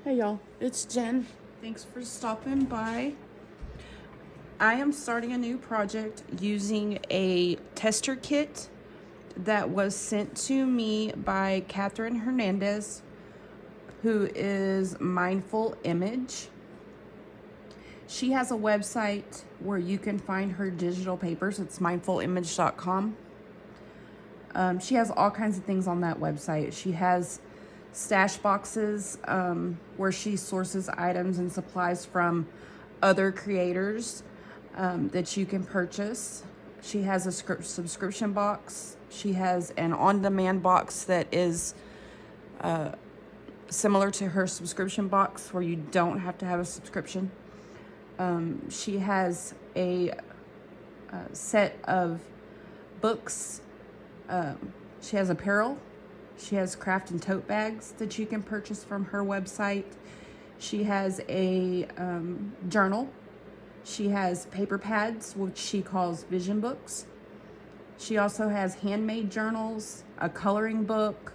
Hey y'all, it's Jen. Thanks for stopping by. I am starting a new project using a tester kit that was sent to me by Katherine Hernandez, who is Mindful Image. She has a website where you can find her digital papers. It's mindfulimage.com. She has all kinds of things on that website. She has stash boxes where she sources items and supplies from other creators that you can purchase. She has a subscription box. She has an on-demand box that is similar to her subscription box where you don't have to have a subscription. She has a set of books. She has apparel. She has craft and tote bags that you can purchase from her website. She has a journal. She has paper pads, which she calls vision books. She also has handmade journals, a coloring book,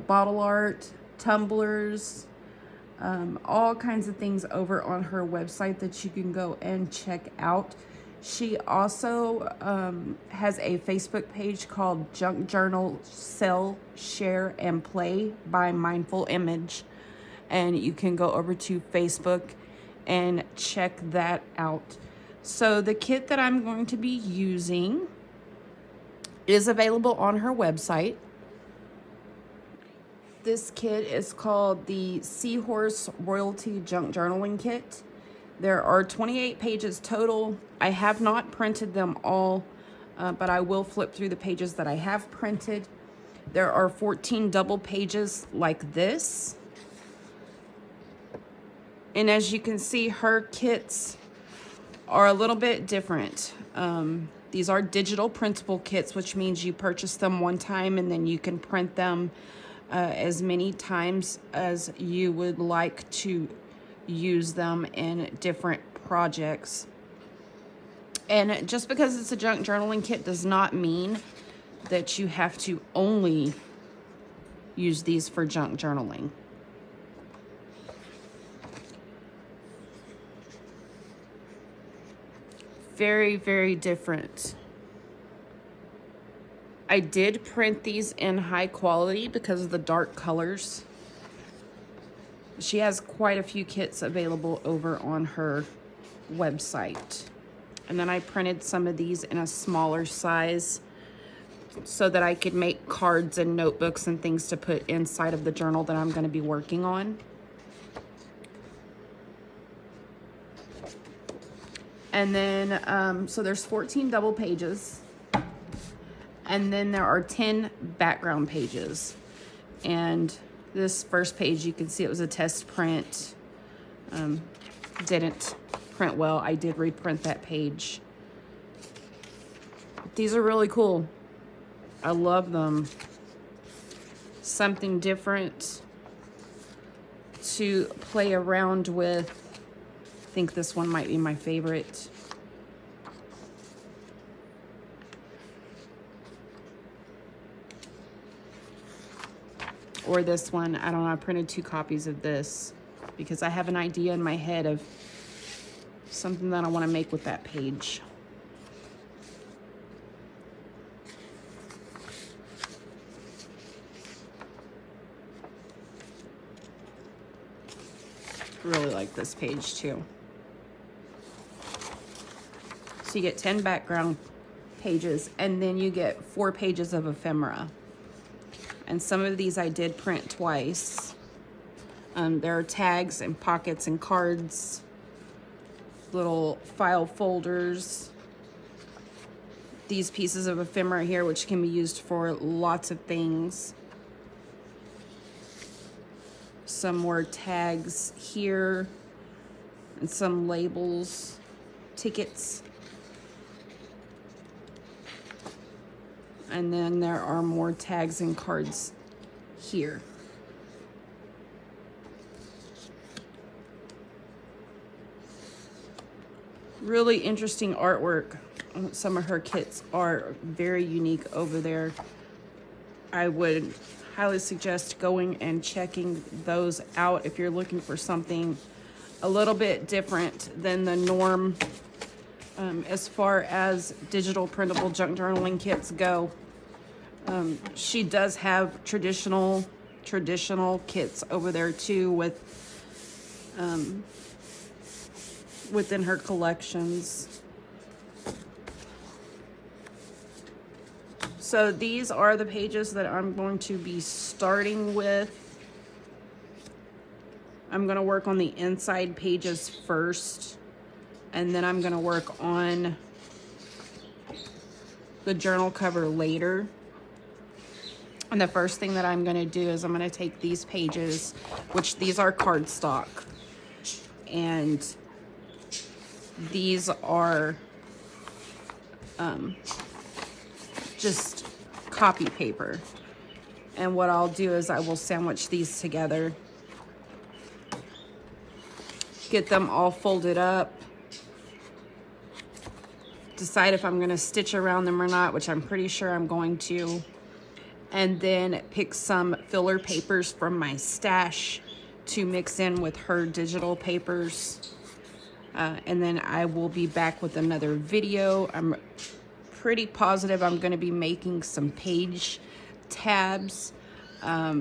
bottle art, tumblers, all kinds of things over on her website that you can go and check out. She also has a Facebook page called Junk Journal Sell, Share, and Play by Mindful Image. And you can go over to Facebook and check that out. So the kit that I'm going to be using is available on her website. This kit is called the Seahorse Royalty Junk Journaling Kit. There are 28 pages total. I have not printed them all, but I will flip through the pages that I have printed. There are 14 double pages like this. And as you can see, her kits are a little bit different. These are digital printable kits, which means you purchase them one time and then you can print them as many times as you would like to use them in different projects. And just because it's a junk journaling kit does not mean that you have to only use these for junk journaling. Very, very different. I did print these in high quality because of the dark colors. She has quite a few kits available over on her website. And then I printed some of these in a smaller size so that I could make cards and notebooks and things to put inside of the journal that I'm going to be working on. And then, so there's 14 double pages. And then there are 10 background pages. And this first page, you can see it was a test print. Didn't print well. I did reprint that page. These are really cool. I love them. Something different to play around with. I think this one might be my favorite. Or this one. I don't know. I printed 2 copies of this because I have an idea in my head of something that I want to make with that page. Really like this page too. So you get 10 background pages and then you get 4 pages of ephemera. And some of these I did print twice. There are tags and pockets and cards, little file folders. These pieces of ephemera here, which can be used for lots of things. Some more tags here and some labels, tickets. And then there are more tags and cards here. Really interesting artwork. Some of her kits are very unique over there. I would highly suggest going and checking those out if you're looking for something a little bit different than the norm as far as digital printable junk journaling kits go. She does have traditional kits over there too with within her collections. So these are the pages that I'm going to be starting with. I'm going to work on the inside pages first, and then I'm going to work on the journal cover later. And the first thing that I'm going to do is I'm going to take these pages, which these are cardstock, and these are just copy paper. And what I'll do is I will sandwich these together, get them all folded up, decide if I'm going to stitch around them or not, which I'm pretty sure I'm going to, and then pick some filler papers from my stash to mix in with her digital papers. And then I will be back with another video. I'm pretty positive I'm going to be making some page tabs. I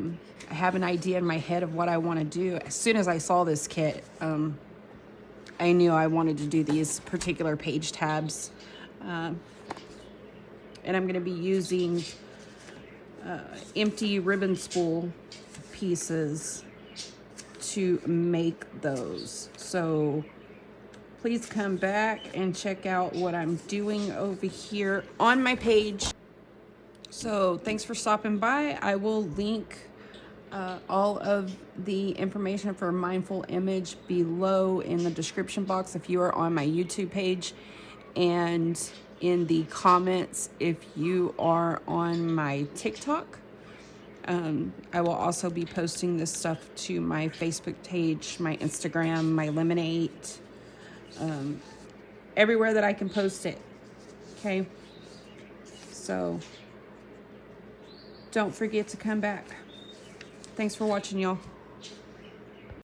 have an idea in my head of what I want to do. As soon as I saw this kit, I knew I wanted to do these particular page tabs. And I'm going to be using empty ribbon spool pieces to make those. So please come back and check out what I'm doing over here on my page. So thanks for stopping by. I will link all of the information for Mindful Image below in the description box if you are on my YouTube page, and in the comments if you are on my TikTok. I will also be posting this stuff to my Facebook page, my Instagram, my Lemonade, everywhere that I can post it. Okay, so don't forget to come back. Thanks for watching, y'all.